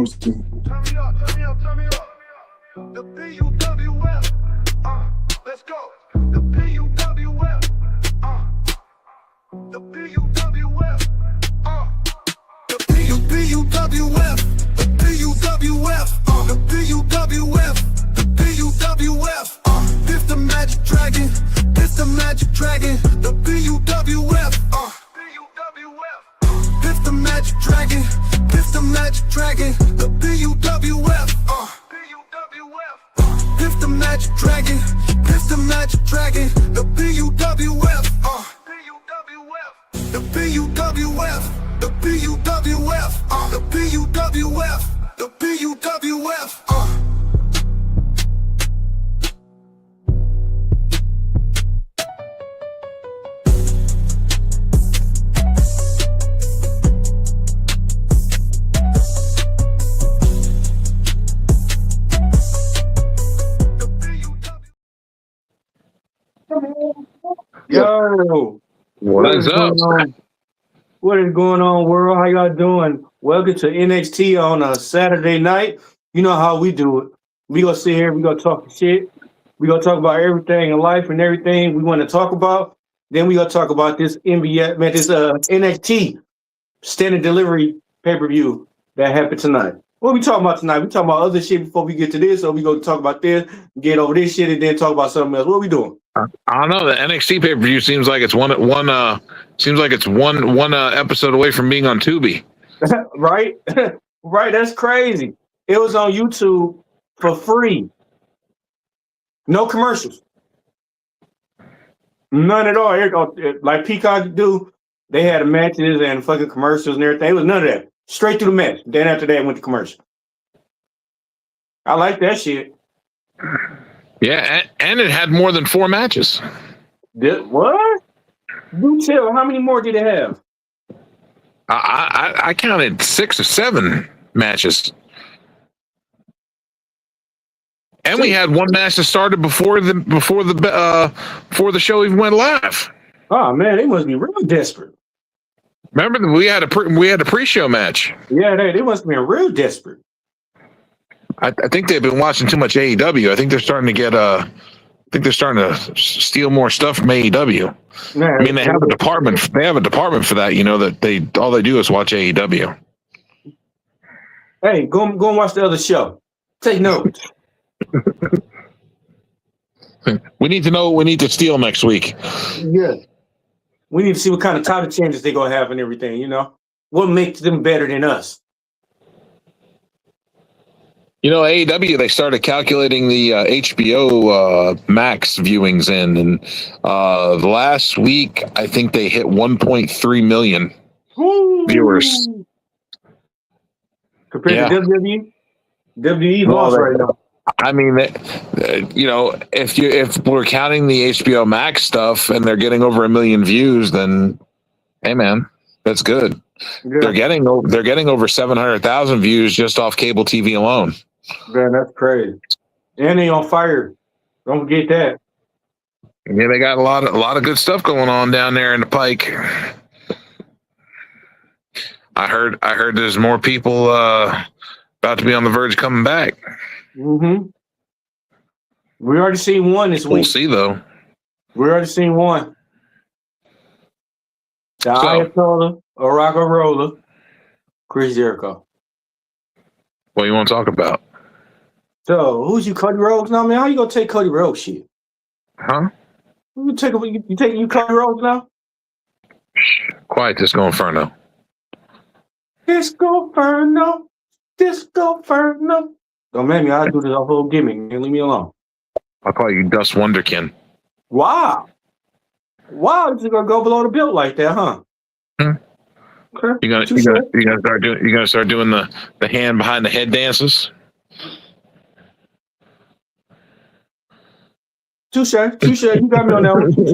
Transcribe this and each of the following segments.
me see. Turn me up, turn me up, turn me up. The PUWF. Let's go. The PUWF. The PUWF. The PUWF. The PUWF. The PUWF. The PUWF. It's the magic dragon. It's the magic dragon. The PUWF. It's the magic dragon. It's the magic dragon. The PUWF. It's the magic dragon. It's the magic dragon. The PUWF. The PUWF. The PUWF. The PUWF. The PUWF. Yo, What is up? What is going on, world? How y'all doing? Welcome to NXT on a Saturday night. You know how we do it. We gonna sit here, we gonna talk shit. We gonna talk about everything in life and everything we want to talk about. Then we gonna talk about this NBA, man, this NXT standard delivery pay-per-view that happened tonight. What we talking about tonight? We talking about other shit before we get to this, so we gonna talk about this, get over this shit, and then talk about something else. What we doing? I don't know. The NXT pay per view seems like it's one episode away from being on Tubi. Right? Right, that's crazy. It was on YouTube for free. No commercials. None at all. Like Peacock do, they had matches and fucking commercials and everything. It was none of that. Straight through the match. Then after that, went to commercial. I like that shit. Yeah, and it had more than 4 matches. What? Do tell. How many more did it have? I counted 6 or 7 matches. And we had one match that started before the show even went live. Oh man, they must be real desperate. Remember we had a pre-show match. Yeah, they must be real desperate. I think they've been watching too much AEW. I think they're starting to get steal more stuff from AEW. Yeah, I mean, they have a department. They have a department for that. You know that all they do is watch AEW. Hey, go and watch the other show. Take notes. We need to know what we need to steal next week. Yeah, we need to see what kind of title changes they're gonna have and everything. You know, what makes them better than us. You know, AEW, they started calculating the HBO Max viewings and the last week, I think they hit 1.3 million viewers. Compared to WWE? WWE lost right now. I mean, you know, if we're counting the HBO Max stuff and they're getting over 1 million views, then, hey, man, that's good. Yeah. They're getting over 700,000 views just off cable TV alone. Man, that's crazy. And they on fire. Don't forget that. Yeah, they got a lot of good stuff going on down there in the Pike. I heard there's more people about to be on the verge of coming back. Mm-hmm. We already seen one this week. We'll see though. We already seen one. The Ayatollah, a rock and roller, Chris Jericho. What you want to talk about? So, who's you, Cody Rhodes now, man? How you gonna take Cody Rhodes shit? Huh? You taking Cody Rhodes now? Quiet, Disco Inferno. Disco Inferno. Disco Inferno. Don't make me. I do this whole gimmick. Man. Leave me alone. I'll call you Dust Wonderkin. Wow. Wow, you're gonna go below the belt like that, huh? Okay. You're gonna start doing the hand behind the head dances. Touche. You got me on that one. Touche.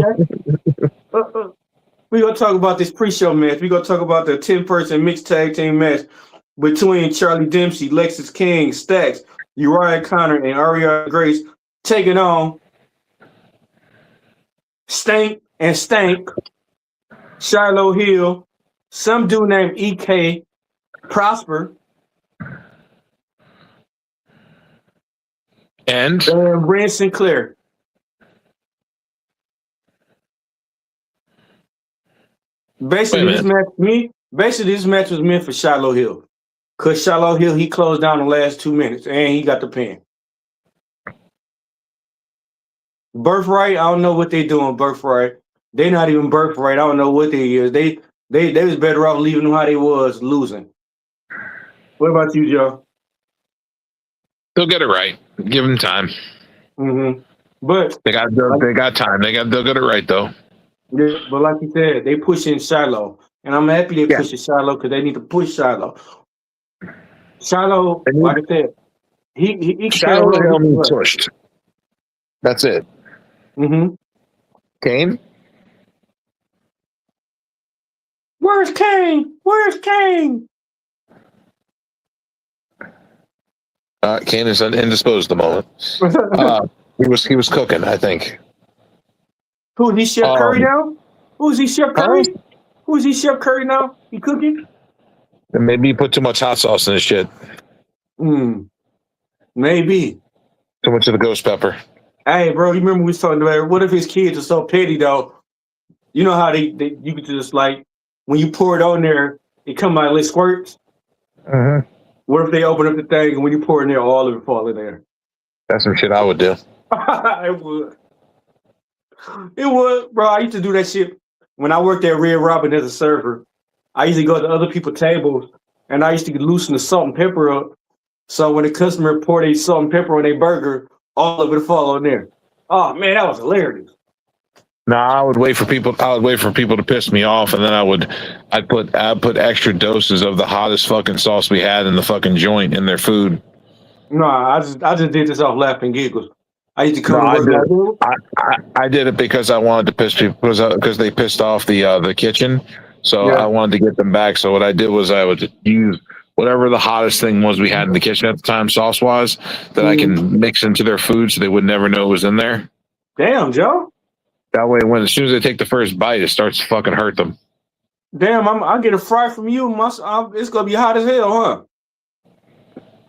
We're going to talk about this pre-show match. We're going to talk about the 10-person mixed tag team match between Charlie Dempsey, Lexis King, Stax, Uriah Connor, and Ariana Grace taking on Stank, Shiloh Hill, some dude named EK, Prosper, And Brand Sinclair. Basically, this match was meant for Shiloh Hill. Because Shiloh Hill, he closed down the last 2 minutes and he got the pin. Birthright, I don't know what they doing, Birthright. They not even Birthright. I don't know what they is. They was better off leaving them how they was, losing. What about you, Joe? they'll get it right. Give them time. Mm-hmm. But they got time. They'll get it right though. Yeah, but like you said, they pushing Shiloh, and I'm happy they pushing Shiloh because they need to push Shiloh. Shiloh, like I said, he Shiloh help me pushed. That's it. Mm-hmm. Kane? Where's Kane? Where's Kane? Kane is indisposed at the moment. He was cooking, I think. Who is he, Chef Curry now? Who is he, Chef Curry? Who is he, Chef Curry now? He cooking? And maybe he put too much hot sauce in his shit. Maybe. Too much of the ghost pepper. Hey, bro, you remember we was talking about what if his kids are so petty though? You know how they you could just like when you pour it on there, it come out like squirts. Mm-hmm. What if they open up the thing and when you pour it in there, all of it fall in there? That's some shit I would do. It would. It would, bro. I used to do that shit when I worked at Red Robin as a server. I used to go to other people's tables and I used to loosen the salt and pepper up. So when the customer poured a salt and pepper on their burger, all of it fall on there. Oh man, that was hilarious. No, I would wait for people to piss me off, and then I'd put extra doses of the hottest fucking sauce we had in the fucking joint in their food. No, I just did this off laughing giggles. I used to come to work. I did it because I wanted to piss people because they pissed off the kitchen, so I wanted to get them back. So what I did was I would use whatever the hottest thing was we had in the kitchen at the time, sauce wise, that I can mix into their food so they would never know it was in there. Damn, Joe. That way, as soon as they take the first bite, it starts to fucking hurt them. Damn, I get a fry from you. It's gonna be hot as hell, huh?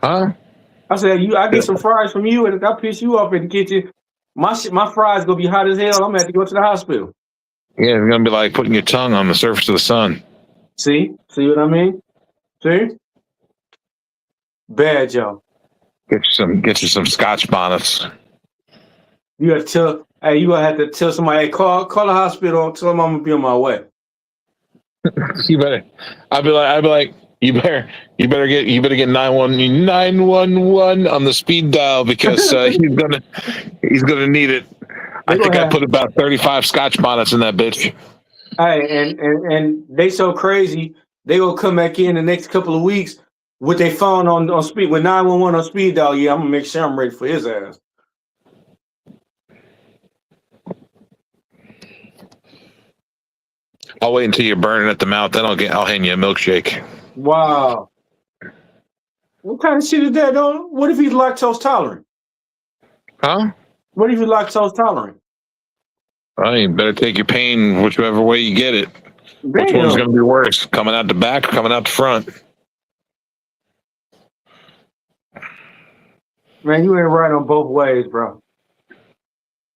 Huh? I said I get some fries from you, and if I piss you off in the kitchen, my fries gonna be hot as hell. I'm gonna have to go to the hospital. Yeah, it's gonna be like putting your tongue on the surface of the sun. See what I mean? See? Bad, Joe. Get you some Scotch bonnets. You gotta tell. Hey, you gonna have to tell somebody. Hey, call the hospital. Tell them I'm gonna be on my way. You better. I'd be like. You better get 911 on the speed dial because he's gonna need it. I think I put about 35 Scotch bonnets in that bitch. Hey, and they so crazy. They gonna come back in the next couple of weeks with their phone on speed with 911 on speed dial. Yeah, I'm gonna make sure I'm ready for his ass. I'll wait until you're burning at the mouth, then I'll hand you a milkshake. Wow. What kind of shit is that, though? What if he's lactose tolerant? Huh? What if he's lactose tolerant? Well, you better take your pain whichever way you get it. Damn. Which one's going to be worse? Coming out the back or coming out the front? Man, you ain't right on both ways, bro.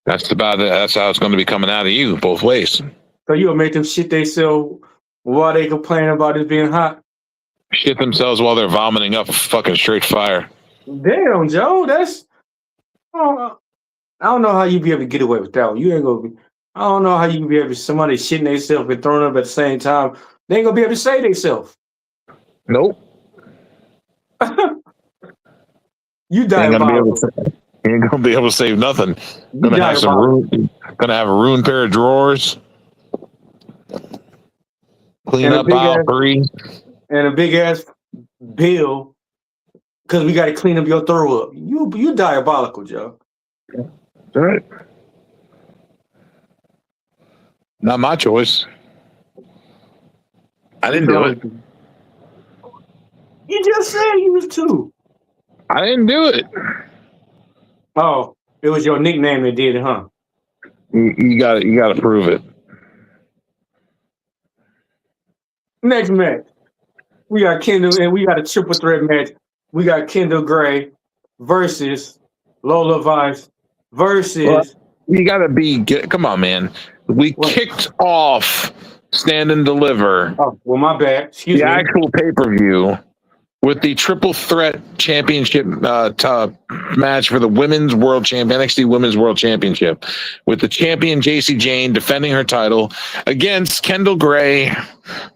That's about it. That's how it's going to be coming out of you, both ways. So you'll make them shit themselves while they complain about it being hot? Shit themselves while they're vomiting up fucking straight fire. Damn, Joe, that's... I don't know how you be able to get away with that one. You ain't gonna be... I don't know how you can be able to... Somebody shitting themselves and throwing up at the same time. They ain't gonna be able to save themselves. Nope. You diabolical. You ain't gonna be able to save nothing. Gonna have a ruined pair of drawers. Clean up aisle 3. And a big ass bill because we got to clean up your throw up. You diabolical, Joe. All right. Not my choice. I didn't do it. You just said you was too. I didn't do it. Oh, it was your nickname that did it, huh? You got to prove it. Next match, we got Kendall, and we got a triple threat match. We got Kendall Gray versus Lola Vice versus You got to come on, man. We what? kicked off Stand and Deliver, Oh, well, my bad. Excuse the me. actual pay-per-view, with the triple threat championship match for the women's world champion, NXT Women's World Championship, with the champion JC Jane defending her title against Kendall Gray,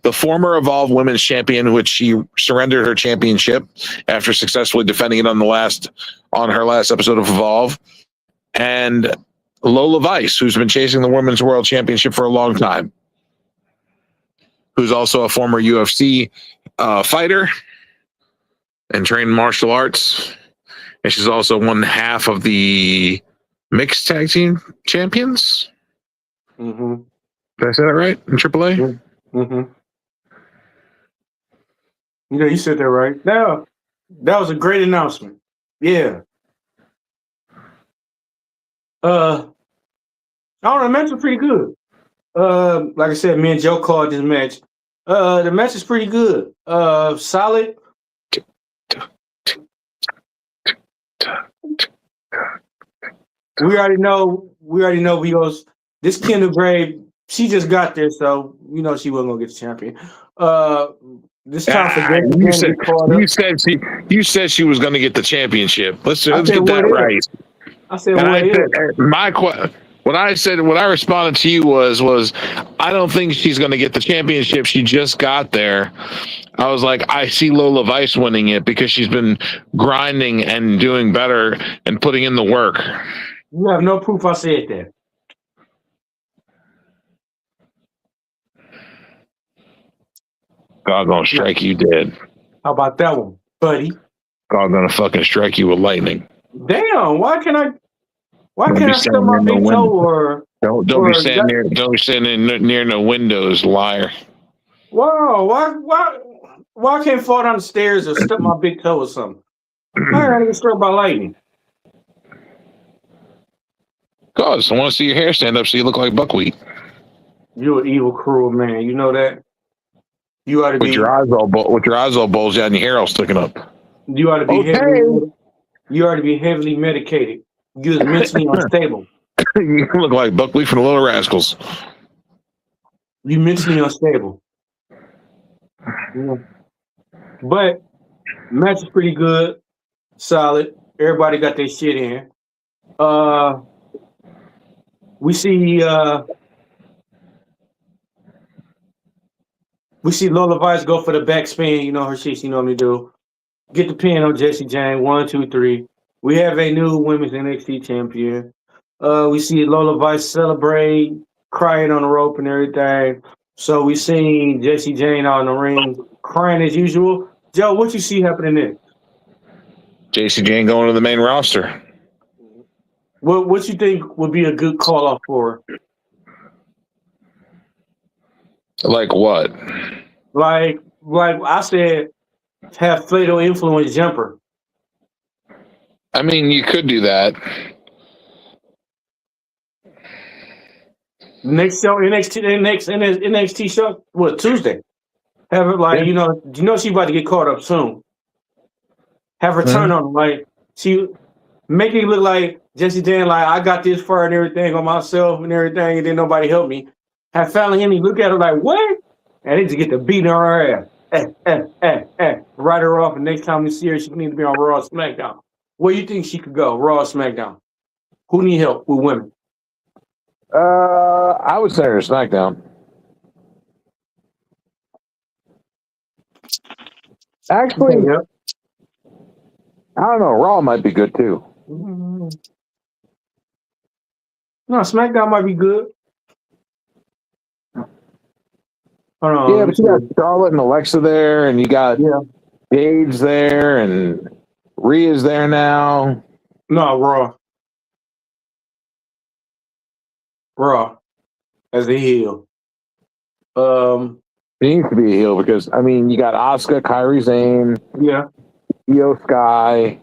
the former Evolve Women's Champion, which she surrendered her championship after successfully defending it on her last episode of Evolve, and Lola Vice, who's been chasing the Women's World Championship for a long time, who's also a former UFC fighter and trained martial arts. And she's also one half of the mixed tag team champions. Mm-hmm. Did I say that right? In AAA? Mm-hmm. You know, you said that right. Now, that was a great announcement. Yeah. I don't know, the match was pretty good. Like I said, me and Joe called this match. The match is pretty good. Solid. We already know because this Kendall Gray, she just got there, so you know she wasn't gonna get the champion. This time for you said she was going to get the championship. Let's get that right. I said, what I responded to you was I don't think she's going to get the championship. She just got there. I was like, I see Lola Vice winning it because she's been grinding and doing better and putting in the work. You have no proof I said that. God gonna strike you dead. How about that one, buddy? God gonna fucking strike you with lightning. Damn, why can't I stub my big toe or don't be standing near no windows, liar. Wow, why I can't fall down the stairs or stub my big toe or something? I gotta get struck by lightning. Cause I want to see your hair stand up so you look like buckwheat. You're an evil, cruel man. You know that. You ought to with your eyes all bulged out and your hair all sticking up. You ought to be heavily medicated. You're mentally unstable. You look like buckwheat from the Little Rascals. You mentally unstable. Yeah. But match is pretty good, solid. Everybody got their shit in. We see Lola Vice go for the backspin. You know her shit she normally do. Get the pin on Jessie Jane. 1, 2, 3. We have a new women's NXT champion. We see Lola Vice celebrate, crying on the rope and everything. So we seen Jessie Jane out in the ring crying as usual. Joe, what you see happening next? Jessie Jane going to the main roster. What you think would be a good call off for her? Like what? Like I said, have fatal influence jumper. I mean, you could do that. Next show, NXT show, what, Tuesday? Have her like, you know she about to get caught up soon. Have her turn on like she make it look like Jessie Jane, like I got this far and everything on myself and everything, and then nobody helped me. Have Fallon Henry look at her like, what? And they just get the beat on her ass. Write her off, and next time we see her, she needs to be on Raw or SmackDown. Where you think she could go, Raw or SmackDown? Who need help with women? I would say her SmackDown. Actually, I don't know. Raw might be good too. No, SmackDown might be good. Yeah, but you got Charlotte and Alexa there, and you got Paige there, and Rhea's there now. No, Raw. Raw as a heel. She needs to be a heel because I mean you got Asuka, Kairi Sane, Io Sky,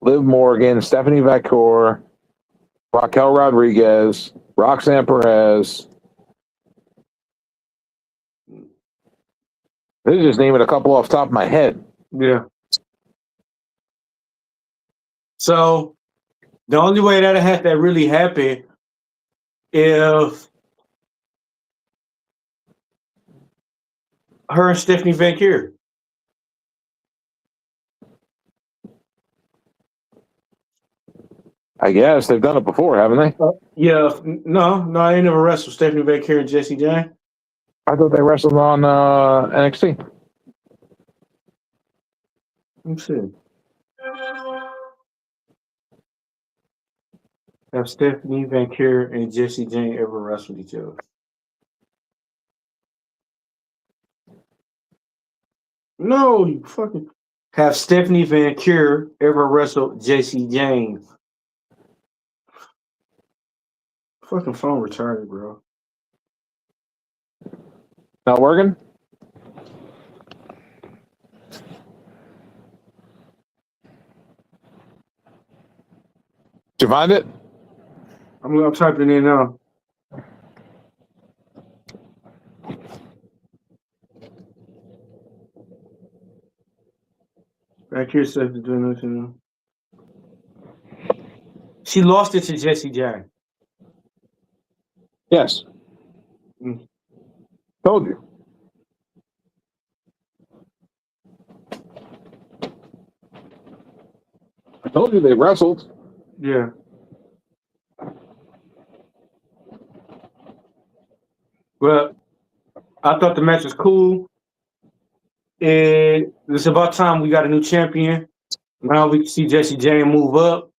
Liv Morgan, Stephanie Vacour, Raquel Rodriguez, Roxanne Perez. This is just naming a couple off the top of my head. Yeah. So the only way that had that really happen if her and Stephanie Van Kier. I guess they've done it before, haven't they? Yeah, no, I ain't never wrestled Stephanie Van Kier and Jesse Jane. I thought they wrestled on NXT. Let's see. Have Stephanie Van Kier and Jesse Jane ever wrestled each other? No, you fucking. Have Stephanie Van Kier ever wrestled Jesse Jane? Fucking phone retarded, bro. Not working? Did you find it? I'm typing it in now. Back here says to do nothing. She lost it to Jesse Jane. Yes. Told you. I told you they wrestled. Yeah. Well, I thought the match was cool. It's about time we got a new champion. Now we can see Jesse Jane move up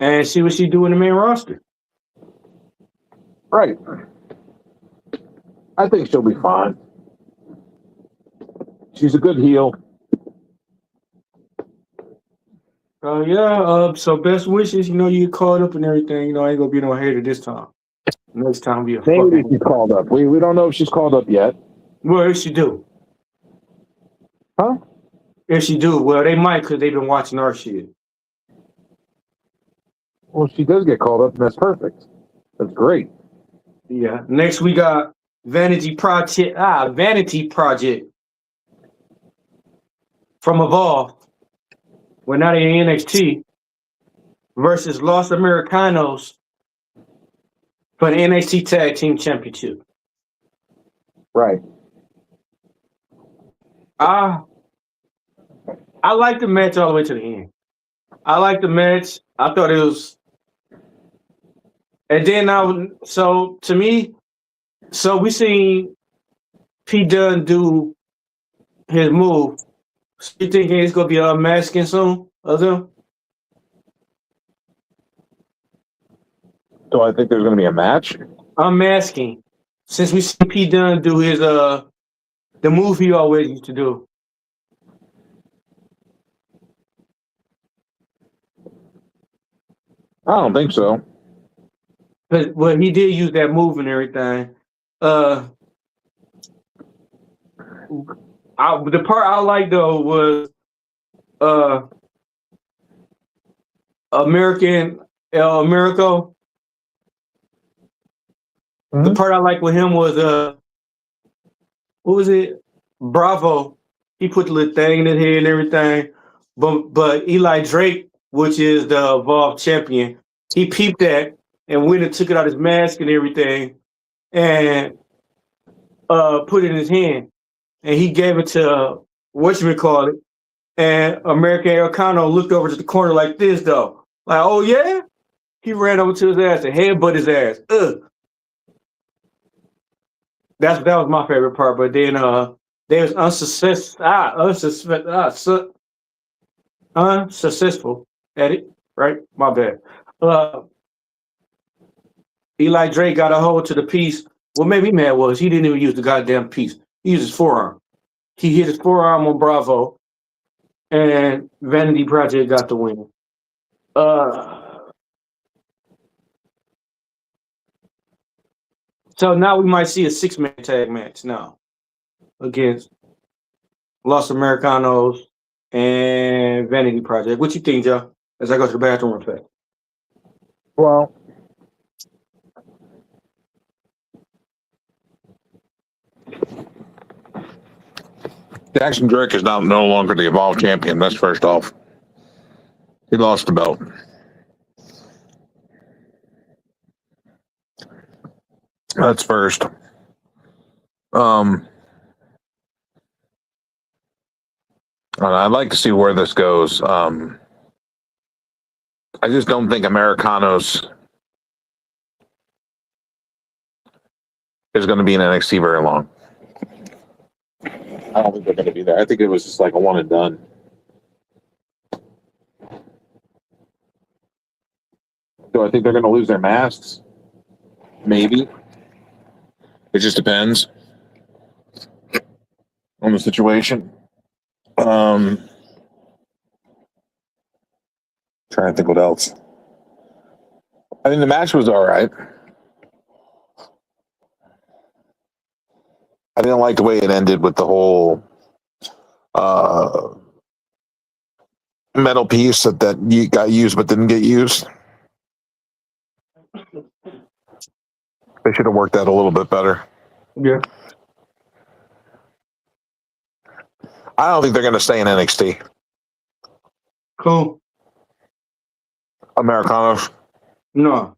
and see what she do in the main roster. Right. I think she'll be fine. She's a good heel. So best wishes. You get caught up and everything. I ain't gonna be no hater this time. Next time be a Maybe fucking. she's called up. We don't know if she's called up yet. Well, if she do. Huh? If she do, well, they might because they've been watching our shit. Well, she does get called up, and that's perfect. That's great. Yeah. Next we got Vanity Project. Vanity Project from Evolve. We're not in NXT versus Los Americanos for the NXT Tag Team Championship. Right. I like the match all the way to the end. I like the match. I thought it was, and then so to me, we seen P Dunne do his move. So you thinking it's gonna be unmasking soon of them? Do I think there's going to be a match? Unmasking. Since we see P Dunne do his the move he always used to do. I don't think so. But he did use that move and everything. The part I liked though was American El Miracle. The part I liked with him was what was it? Bravo. He put the little thing in his head and everything. But Eli Drake, which is the Evolve champion, he peeped that and went and took it out his mask and everything and put it in his hand. And he gave it to whatchamacallit. And American Elcano looked over to the corner like this though. Like, oh yeah? He ran over to his ass and headbutted his ass. Ugh. That was my favorite part. But then they was unsuccessful at it. Right? My bad. Eli Drake got a hold to the piece. What made me mad was he didn't even use the goddamn piece. He used his forearm. He hit his forearm on Bravo, and Vanity Project got the win. So now we might see a 6-man tag match now against Los Americanos and Vanity Project. What you think, Joe? As I go to the bathroom real fast. Well, Jackson Drake is now no longer the Evolve champion. That's first off. He lost the belt. That's first. I'd like to see where this goes. I just don't think Americanos is going to be in NXT very long. I don't think they're going to be there. I think it was just like a one and done. Do I think they're going to lose their masks? Maybe. It just depends on the situation. Trying to think what else. I mean, the match was all right. I didn't like the way it ended with the whole metal piece that got used but didn't get used. They should have worked that a little bit better. Yeah. I don't think they're going to stay in NXT. Cool. Americanos. No.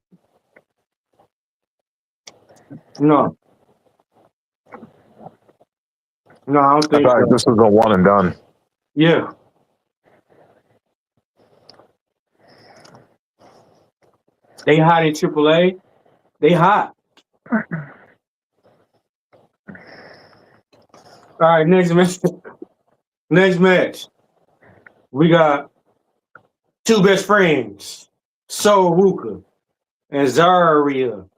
No, I don't I think thought so. this was a one and done. Yeah. They hot in AAA. They hot. All right, next match. Next match. We got two best friends, Sol Ruka and Zarya.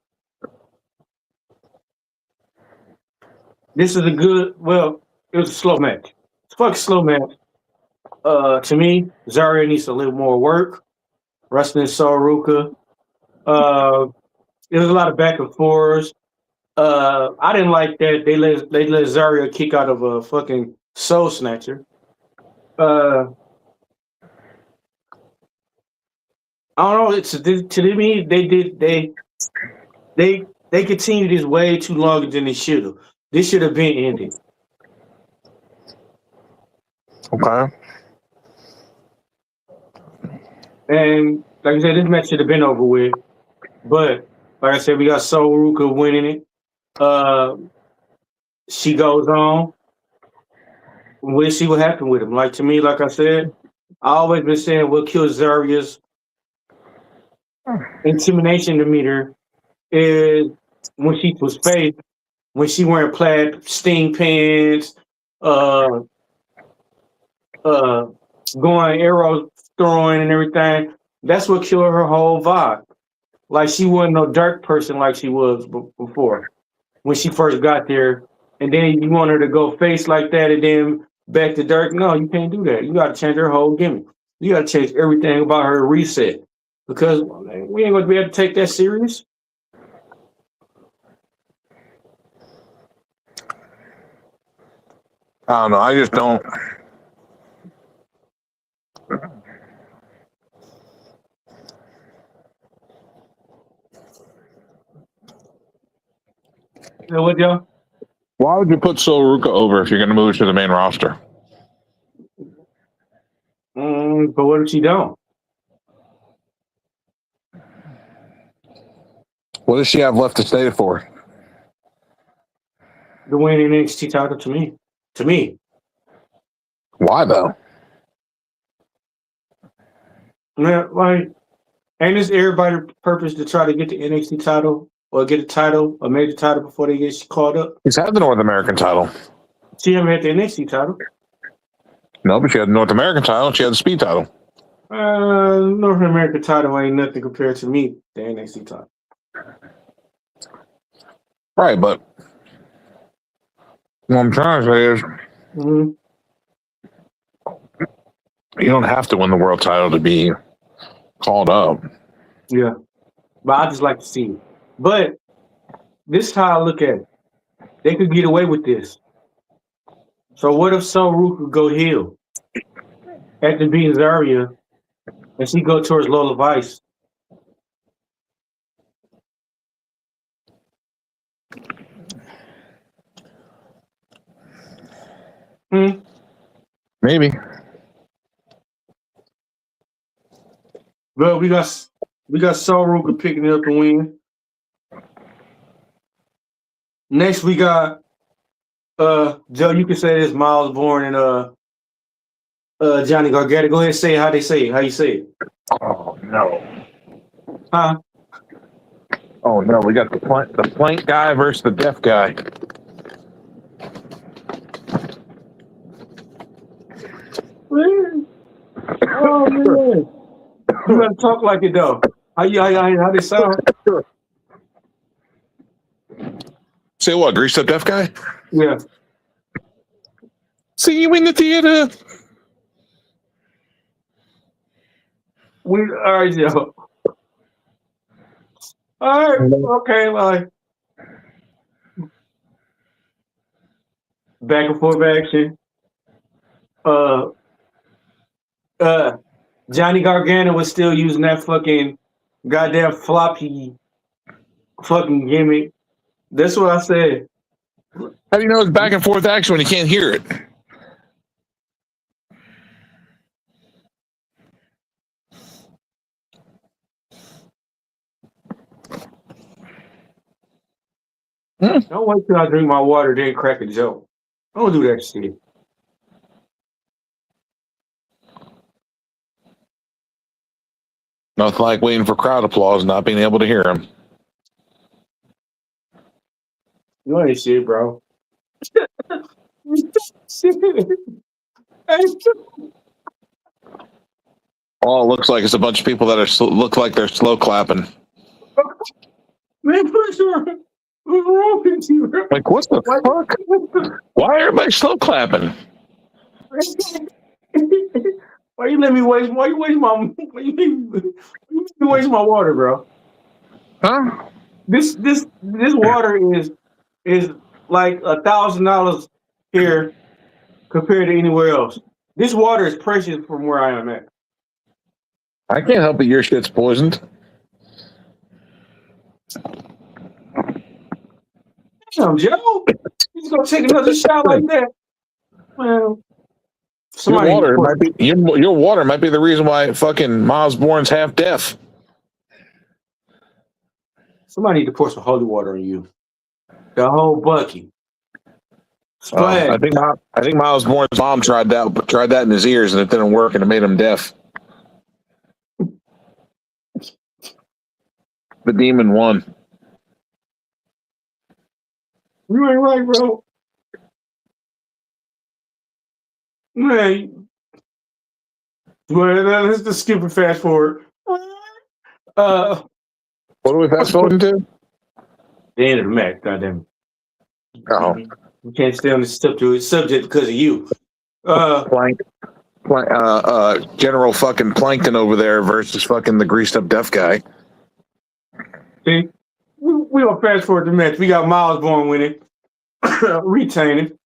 This is a good, well, it was a slow match. It's a fucking slow match. To me, Zarya needs a little more work. Wrestling Sol Ruka. There was a lot of back and forth. I didn't like that they let Zarya kick out of a fucking soul snatcher. I don't know. It's to me they continued this way too long than they should have. This should have been ended. Okay. And like I said, this match should have been over with. But like I said, we got Sol Ruka winning it. She goes on. We'll see what happened with him. Like to me, like I said, I always been saying what kills Zarya's intimidation meter is when she was face, when she wearing plaid sting pants, uh going arrows throwing and everything. That's what killed her whole vibe. Like she wasn't no dark person like she was before when she first got there. And then you want her to go face like that and then back to dark. No, you can't do that. You got to change her whole gimmick. You got to change everything about her reset because we ain't going to be able to take that serious. I don't know. I just don't. You know what, y'all? Why would you put Sol Ruka over if you're going to move to the main roster? But what if she don't? What does she have left to stay for? The winning NXT title to me. To me. Why though? Man, like, ain't this everybody's purpose to try to get the NXT title or get a title, a major title before they get called up? She's had the North American title. She haven't had the NXT title. No, but she had the North American title and she had the speed title. North American title ain't nothing compared to me, the NXT title. Right, but what I'm trying to say is you don't have to win the world title to be called up. Yeah. But I just like to see it. But this is how I look at it. They could get away with this. So what if Sol Ruka go heel after beating Zarya and she go towards Lola Vice? Maybe. But we got Ruka picking up the win. Next we got Joe. You can say this Miles Bourne and Johnny Gargano. Go ahead and say how they say it. How you say it? Oh no! Huh? Oh no! We got the plank guy versus the deaf guy. Oh man! You gotta talk like it though. How they sound? Say what? Greased up deaf guy? Yeah. See you in the theater. All right, Joe. All right. Okay. Like back and forth action. Johnny Gargano was still using that fucking goddamn floppy fucking gimmick. That's what I said. How do you know it's back and forth action when you can't hear it? Don't wait till I drink my water, then crack a joke. Don't do that shit. Nothing like waiting for crowd applause and not being able to hear him. You ain't shit, bro. All it looks like is a bunch of people that look like they're slow clapping. Man, what's wrong with you, bro? Like, what the fuck? Why are everybody slow clapping? Why you let me waste? Why you waste my water, bro? Huh? This water is like $1,000 here compared to anywhere else. This water is precious from where I am at. I can't help it. Your shit's poisoned. Damn, Joe, you just gonna take another shot like that? Well, Your water might be the reason why fucking Miles Bourne's half deaf. Somebody need to pour some holy water on you. The whole bucket. Splash. I think Miles Bourne's mom tried that in his ears and it didn't work and it made him deaf. The demon won. You ain't right, bro. Man, well, let's just skip and fast forward. What are we fast forwarding to? The end of the match, goddamn. Oh, We can't stay on this subject because of you. General fucking Plankton over there versus fucking the greased up deaf guy. See, we gonna fast forward the match. We got Miles Bourne winning, retaining.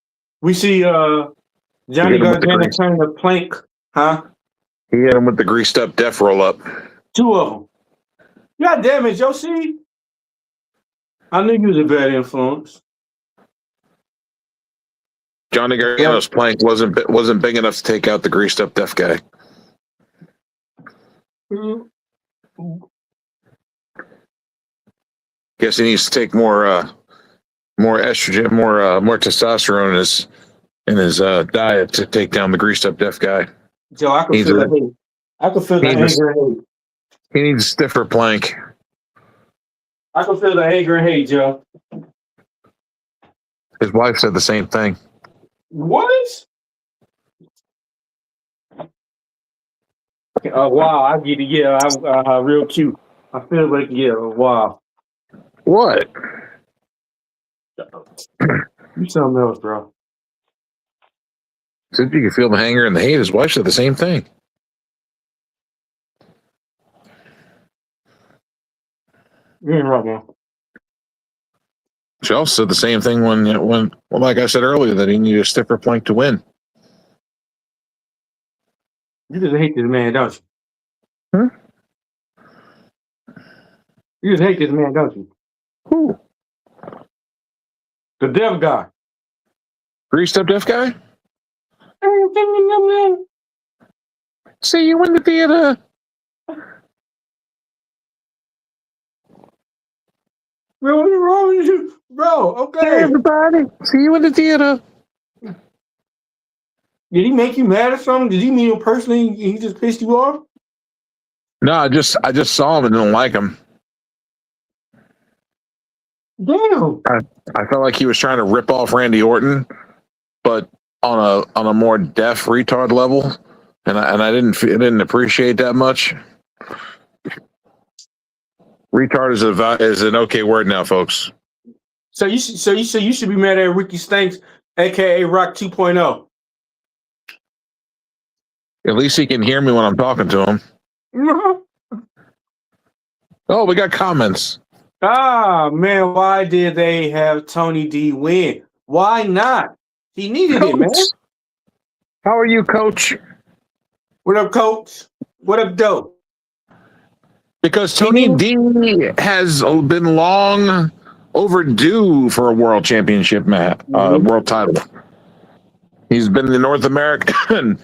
We see Johnny Gargano turn the plank, huh? He hit him with the greased up deaf roll up. 2 of them. God damn it, Joe. See, I knew you was a bad influence. Johnny Gargano's plank wasn't big enough to take out the greased up deaf guy. Guess he needs to take more estrogen, more testosterone in his diet to take down the greased up deaf guy. Joe, I can feel the hate. I can feel the anger and hate. He needs a stiffer plank. I can feel the anger and hate, Joe. His wife said the same thing. What? Wow, I get it. Yeah, I'm real cute. I feel like, yeah, wow. What? You something else, bro. Said you could feel the anger and the hate. His wife said the same thing. You ain't right, man. She also said the same thing when like I said earlier, that he needed a stiffer plank to win. You just hate this man, don't you? Huh? You just hate this man, don't you? Who? The deaf guy. Greased up deaf guy? See you in the theater. Bro, what's wrong with you? Bro, Hey, okay. everybody. See you in the theater. Did he make you mad or something? Did he meet you personally? He just pissed you off? No, I just saw him and didn't like him. Damn. I felt like he was trying to rip off Randy Orton, but on a more deaf retard level, and I didn't appreciate that much. Retard is an okay word now, folks. So you should be mad at Ricky Stanks, aka Rock 2.0. At least he can hear me when I'm talking to him. Oh, we got comments. Ah, man, why did they have Tony D win? Why not? He needed it, man. How are you, Coach? What up, Coach? What up, Dope? Because Tony D has been long overdue for a world championship world title. He's been the North American.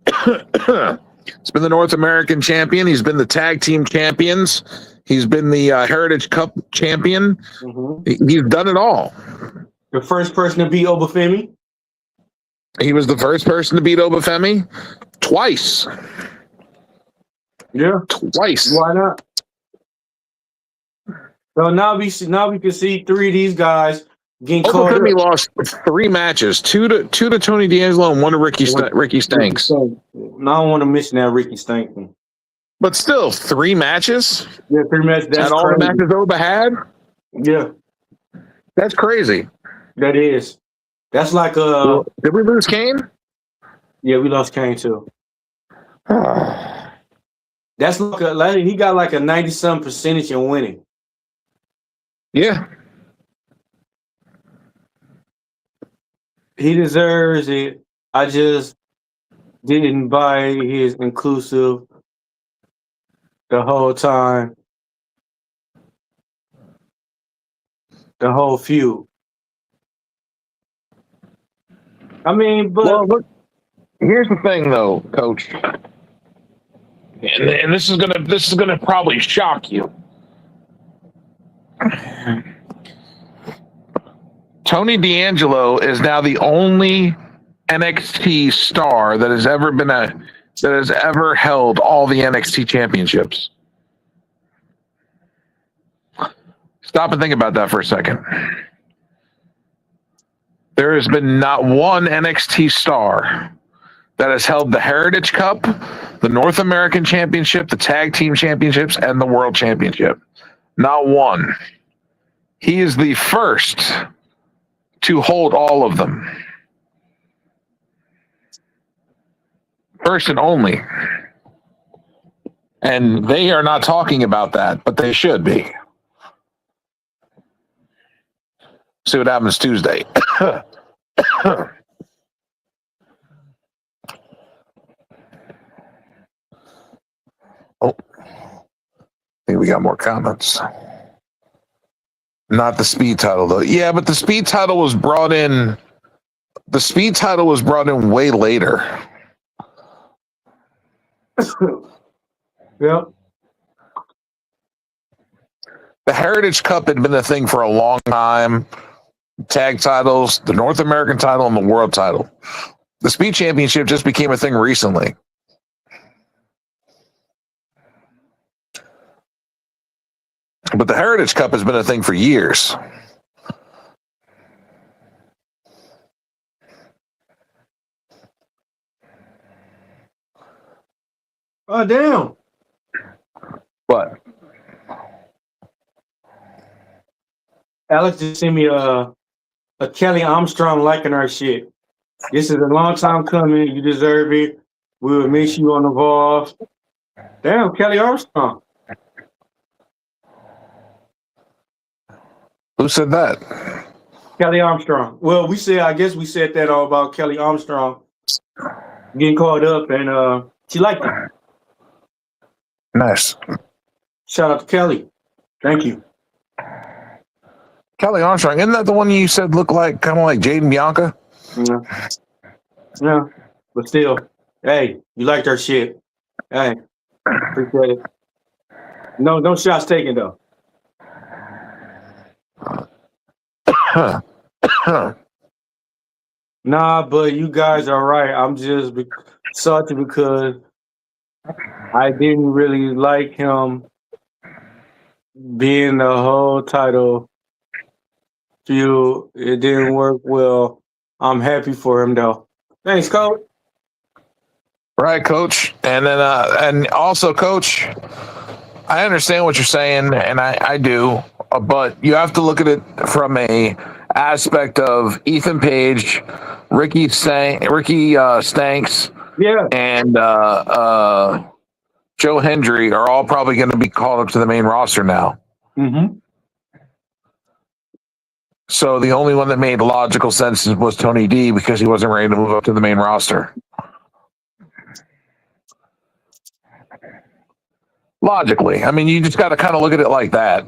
He's been the North American champion. He's been the tag team champions. He's been the Heritage Cup champion. He's done it all. The first person to beat Obafemi. He was the first person to beat Obafemi twice. Yeah, twice. Why not? So now we can see three of these guys getting caught up. Obafemi lost 3 matches, two to Tony D'Angelo and one to Ricky Stanks. Now I don't want to mention that Ricky Stanks. But still, 3 matches? Yeah, 3 matches. That's all the matches Oba had? Yeah. That's crazy. That is. That's like did we lose Kane? Yeah, we lost Kane too. That's like he got like a 90-some percentage in winning. Yeah. He deserves it. I just didn't buy his inclusive the whole time. The whole feud. I mean, but look, here's the thing, though, Coach, and this is gonna probably shock you. Tony D'Angelo is now the only NXT star that has ever held all the NXT championships. Stop and think about that for a second. There has been not one NXT star that has held the Heritage Cup, the North American Championship, the Tag Team Championships, and the World Championship. Not one. He is the first to hold all of them. First and only. And they are not talking about that, but they should be. See what happens Tuesday. Oh, I think we got more comments. Not the speed title though. Yeah, but the speed title was brought in. The speed title was brought in way later. Yep. The Heritage Cup had been a thing for a long time. Tag titles, the North American title, and the World title. The Speed Championship just became a thing recently. But the Heritage Cup has been a thing for years. Oh, damn. What? Alex just sent me a Kelly Armstrong liking our shit. This is a long time coming. You deserve it. We will miss you on the Evolve. Damn, Kelly Armstrong. Who said that? Kelly Armstrong. Well, I guess we said that all about Kelly Armstrong getting called up, and she liked it. Nice. Shout out to Kelly. Thank you. Kelly Armstrong, isn't that the one you said looked like kind of like Jaden Bianca? Yeah. Yeah. But still, hey, you liked our shit. Hey, appreciate it. No shots taken though. Nah, but you guys are right. I'm just salty because I didn't really like him being the whole title feud. It didn't work well. I'm happy for him though. Thanks, coach. Right, coach. And then and also, coach, I understand what you're saying, and I do, but you have to look at it from a aspect of Ethan Page, Ricky Stanks, Yeah. and Joe Hendry are all probably going to be called up to the main roster now. Mm-hmm. So the only one that made logical sense was Tony D because he wasn't ready to move up to the main roster. Logically, I mean, you just got to kind of look at it like that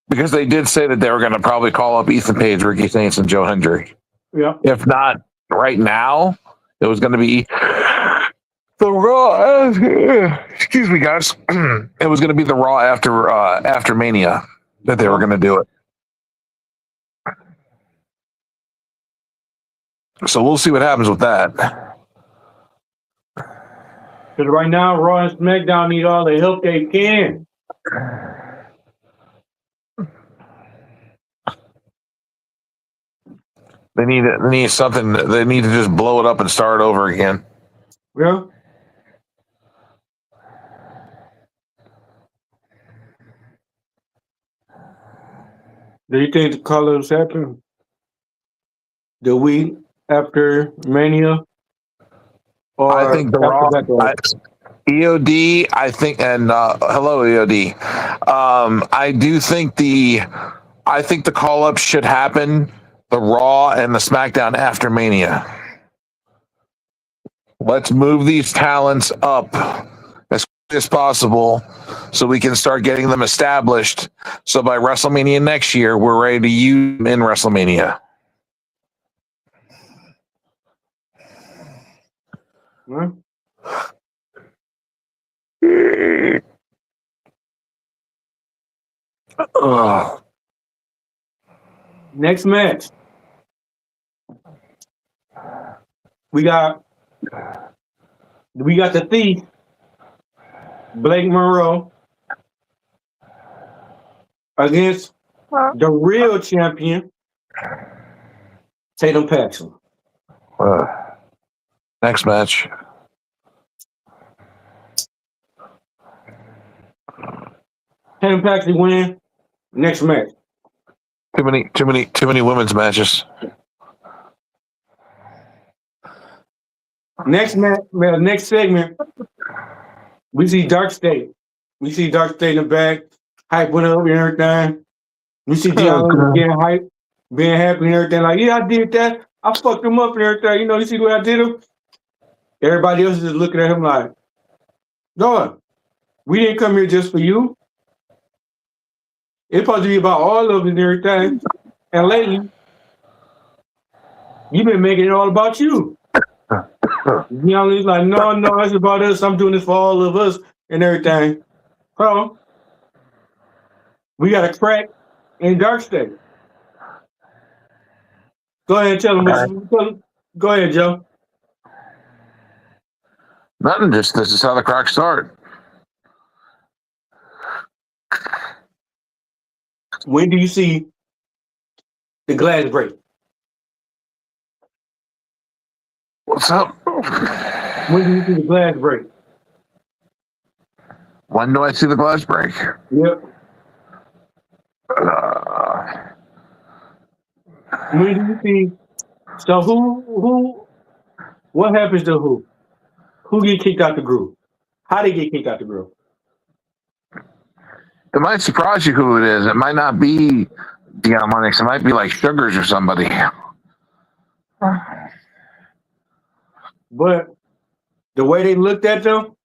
because they did say that they were going to probably call up Ethan Page, Ricky Stanks, and Joe Hendry. Yeah. If not right now, it was going to be the Raw. Excuse me, guys. It was going to be the Raw after Mania that they were going to do it. So we'll see what happens with that. Because right now, Raw and SmackDown need all the help they can. They need something. They need to just blow it up and start over again. Yeah. Do you think the call-ups happen the week after Mania? Or I think the Raw, EOD. I think, and hello EOD. I do think the call-ups should happen the Raw and the SmackDown after Mania. Let's move these talents up as quickly as possible so we can start getting them established. So by WrestleMania next year, we're ready to use them in WrestleMania. Huh? Next match. We got the Thief, Blake Monroe, against the real champion, Tatum Paxson. Next match. Tatum Paxson win. Next match. Too many women's matches. Next match. Next segment. We see Dark State. We see Dark State in the back. Hype went up and everything. We see Dion getting hype, being happy and everything. Like, yeah, I did that. I fucked him up and everything. You know, you see what I did him? Everybody else is just looking at him like, Dog, we didn't come here just for you. It's supposed to be about all of it and everything. And lately, you've been making it all about you. Dion like, no, it's about us. I'm doing this for all of us and everything. So, we got a crack in Dark State. Go ahead and tell them. Go ahead, Joe. Nothing. Just this is how the cracks start. When do you see the glass break? What's up? When do you see the glass break? When do I see the glass break? Yep. When do you see? So who? What happens to who? Who get kicked out the group? How they get kicked out the group? It might surprise you who it is. It might not be Dion Lennox. It might be like Sugars or somebody. But the way they looked at them,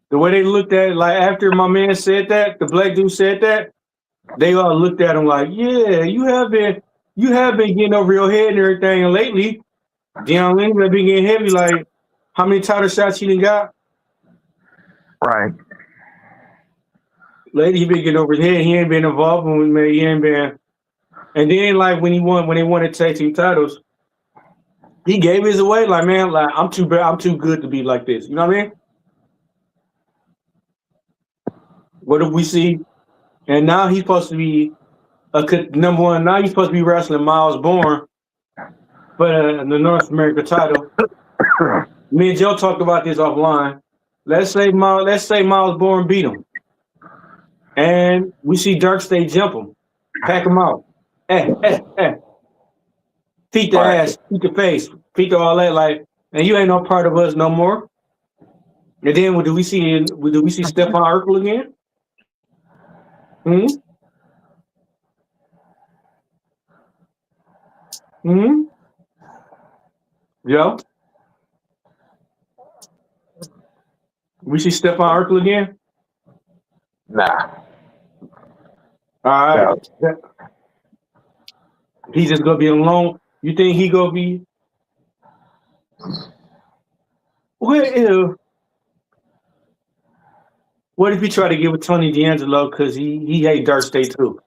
like after my man said that, the black dude said that, they all looked at him like, yeah, you have been getting over your head and everything. And lately, Dion Lennox have been getting heavy. Like, how many title shots he done got? Right. Lately, he been getting over his head. He ain't been involved with me. He ain't been And then like when they won the tag team titles, he gave his away. Like, man, like I'm too bad, I'm too good to be like this. You know what I mean? What do we see? And now he's supposed to be number one. Now he's supposed to be wrestling Miles Bourne for the North America title. Me and Joe talked about this offline. Let's say Miles Bourne beat him, and we see Dark State jump him, pack him out. Feet the ass, feet the face, feet the all that. Like, and you ain't no part of us no more. And then do we see Stephon Urkel again? Hmm. Hmm. Joe, we see Stephon Urkel again. Nah. All right. No. He's just gonna be alone. You think he gonna be? What if he try to give it Tony D'Angelo because he hate Dark State too?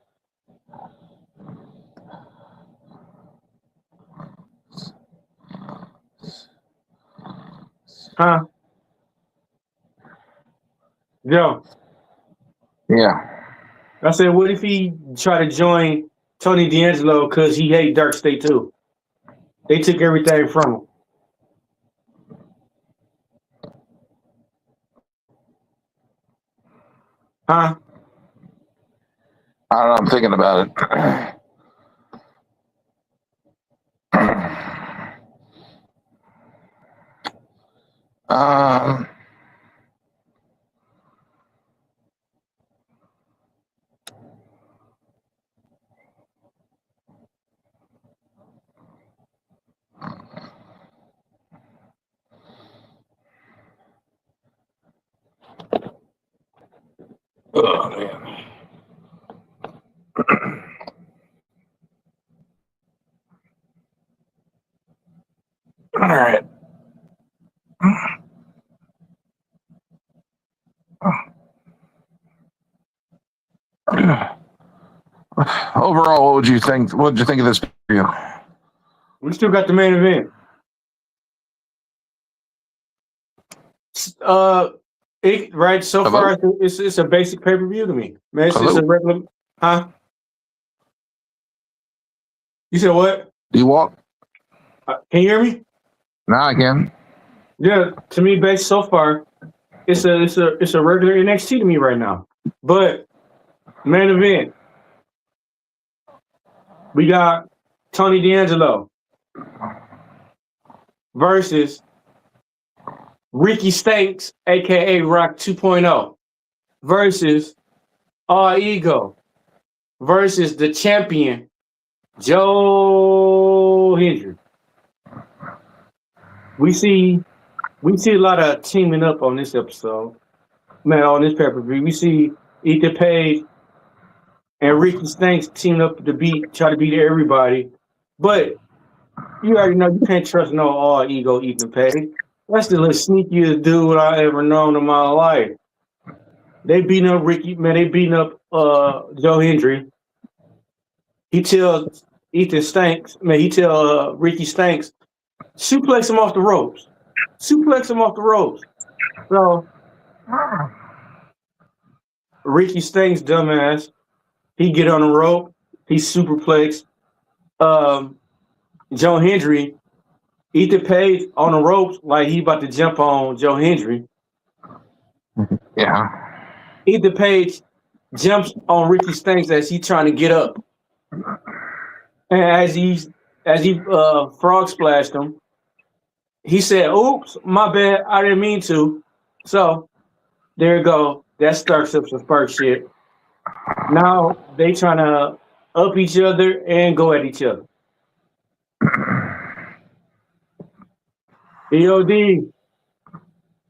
Huh? Joe. Yeah. I said, what if he try to join Tony D'Angelo because he hate Dark State too? They took everything from him. Huh? I don't know. I'm thinking about it. Oh man. All right. Overall, what would you think? What did you think of this video? We still got the main event. Right so Hello? far it's a basic pay per view to me, man. It's just a regular. Huh? You said what? Do you walk? Can you hear me? Now I can. Yeah, to me, based so far, it's a regular NXT to me right now. But main event, we got Tony D'Angelo versus Ricky Stanks, aka Rock 2.0, versus All Ego versus the champion Joe Hendry. We see a lot of teaming up on this episode. Man, on this pay-per-view. We see Ethan Page and Ricky Stanks teaming up to try to beat everybody. But you already know you can't trust no All Ego Ethan Page. That's the little sneakiest dude I ever known in my life. They beating up Ricky, man, they beating up Joe Hendry. He tells Ethan Stanks, man, he tell Ricky Stanks, suplex him off the ropes. Suplex him off the ropes. So Ricky Stanks, dumbass, he get on the rope, he superplex Joe Hendry. Ethan Page on the ropes like he about to jump on Joe Hendry. Yeah. Ethan Page jumps on Ricky Stanks as he trying to get up. And as he frog splashed him, he said, "Oops, my bad, I didn't mean to." So there you go. That starts up some spark shit. Now they trying to up each other and go at each other. EOD,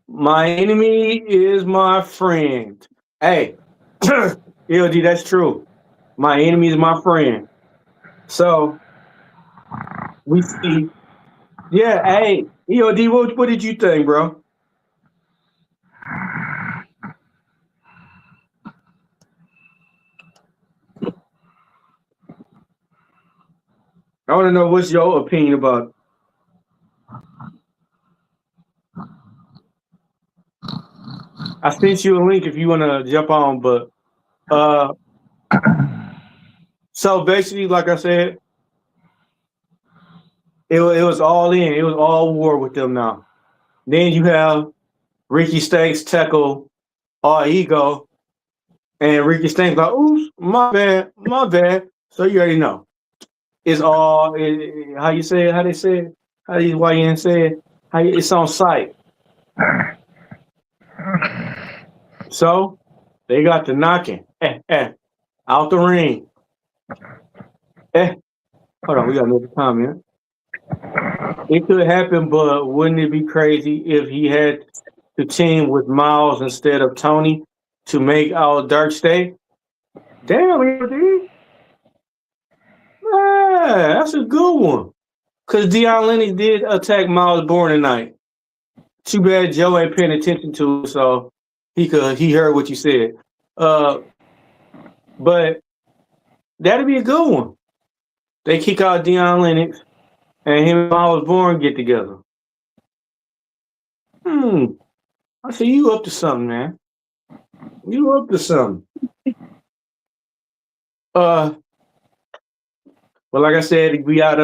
my enemy is my friend. Hey, EOD, that's true. My enemy is my friend. So we see, yeah. Hey, EOD, what did you think, bro? I want to know what's your opinion about it. I sent you a link if you want to jump on, but uh, so basically, like I said, it was all in. It was all war with them now. Then you have Ricky Stanks tackle all ego, and Ricky Stanks like, oops, my bad, my bad. So you already know. It's all how you say it, how they say it, how these YN say it, it's on site. So they got the knocking. Out the ring. Hold on, we got another comment. It could happen, but wouldn't it be crazy if he had to team with Miles instead of Tony to make our Dark stay? Damn, dude. Yeah, that's a good one. Because Deion Lennox did attack Miles Bourne tonight. Too bad Joe ain't paying attention to it, so he heard what you said. But that'd be a good one. They kick out Deion Lennox and him and Miles Bourne get together. I see you up to something, man. You up to something. Well, like I said, we got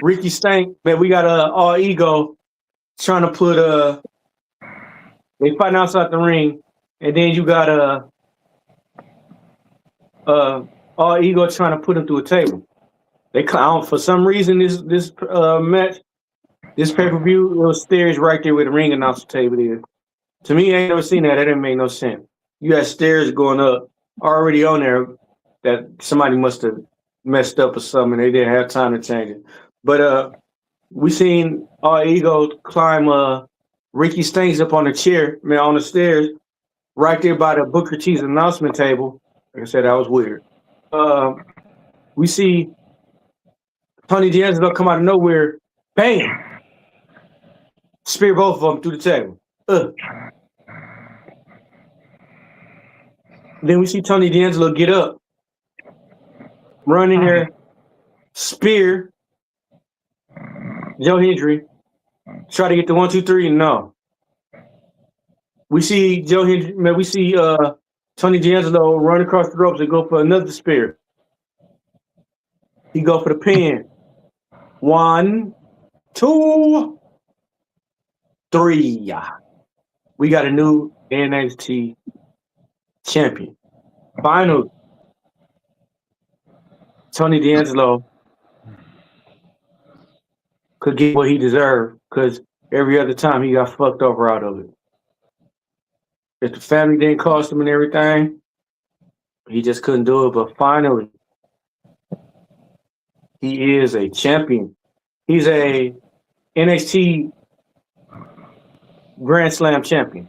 Ricky Stank, man. We got all ego trying to put they fighting outside the ring, and then you got all ego trying to put him through a table. They for some reason this match, this pay-per-view, it was stairs right there where the ring announcer table is. To me, I ain't never seen that. That didn't make no sense. You had stairs going up already on there that somebody must have messed up or something. They didn't have time to change it. But we seen our ego climb Ricky Stanks up on the chair, man, on the stairs, right there by the Booker T's announcement table. Like I said, that was weird. We see Tony D'Angelo come out of nowhere, bam, spear both of them through the table. Then we see Tony D'Angelo get up, run in there, spear Joe Hendry, try to get the 1, 2, 3, and no. We see Joe Hendry, man, we see Tony D'Angelo run across the ropes and go for another spear. He go for the pin. 1, 2, 3. We got a new NXT champion. Finally, Tony D'Angelo could get what he deserved because every other time he got fucked over out of it. If the family didn't cost him and everything, he just couldn't do it. But finally, he is a champion. He's a NXT Grand Slam champion.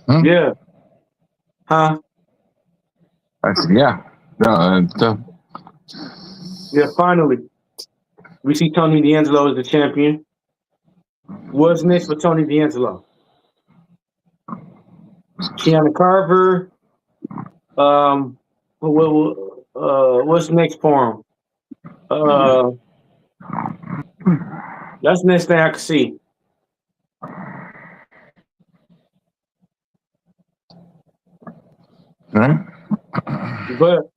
Yeah. Huh? Yeah. Yeah, finally. We see Tony D'Angelo as the champion. What's next for Tony D'Angelo? Kiana Carver. What's next for him? That's the next thing I can see. But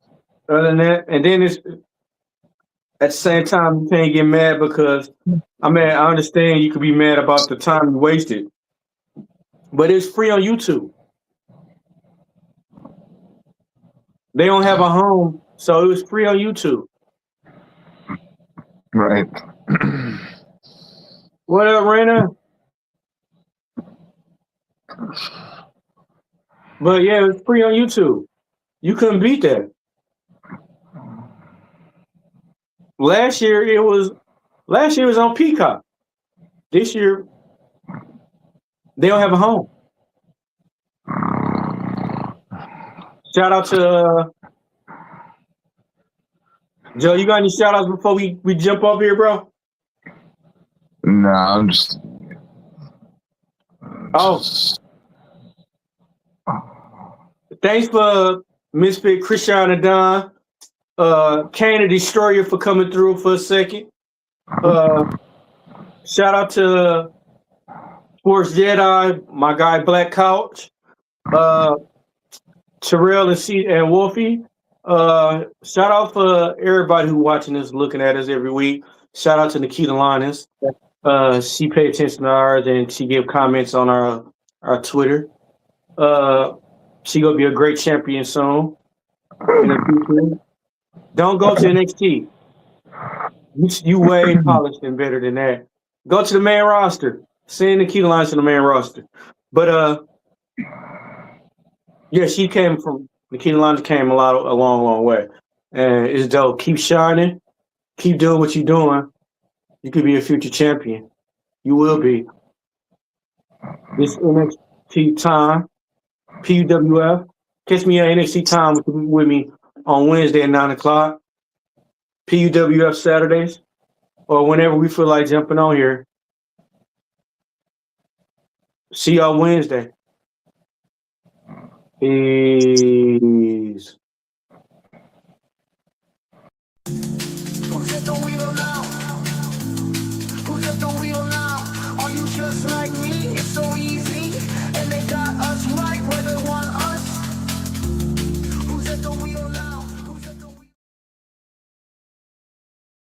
other than that, and then it's at the same time you can't get mad because I understand you could be mad about the time you wasted, but it's free on YouTube. They don't have a home, so it was free on YouTube. Right. What up, Raina? But yeah, it's free on YouTube. You couldn't beat that. Last year it was on Peacock. This year they don't have a home. Shout out to Joe. You got any shout outs before we jump up here, bro? No, I'm just. Oh. thanks for Misfit Christian and Don, Kane the Destroyer for coming through for a second. Shout out to Sports Jedi, my guy Black Couch, Terrell and Wolfie. Shout out for everybody who watching this, looking at us every week. Shout out to Nikita Linus. She pay attention to ours and she give comments on our Twitter. She gonna be a great champion soon. In the future. Don't go to NXT. You way polished and better than that. Go to the main roster. Send Nikita Linus to the main roster. But yeah, she came from Nikita Linus came a long way. And it's dope. Keep shining. Keep doing what you're doing. You could be a future champion. You will be. This NXT time, PUWF. Catch me at NXT time with me on Wednesday at 9 o'clock. PUWF Saturdays. Or whenever we feel like jumping on here. See y'all Wednesday. Peace. Who's at the wheel now? Who's at the wheel now? Are you just like me?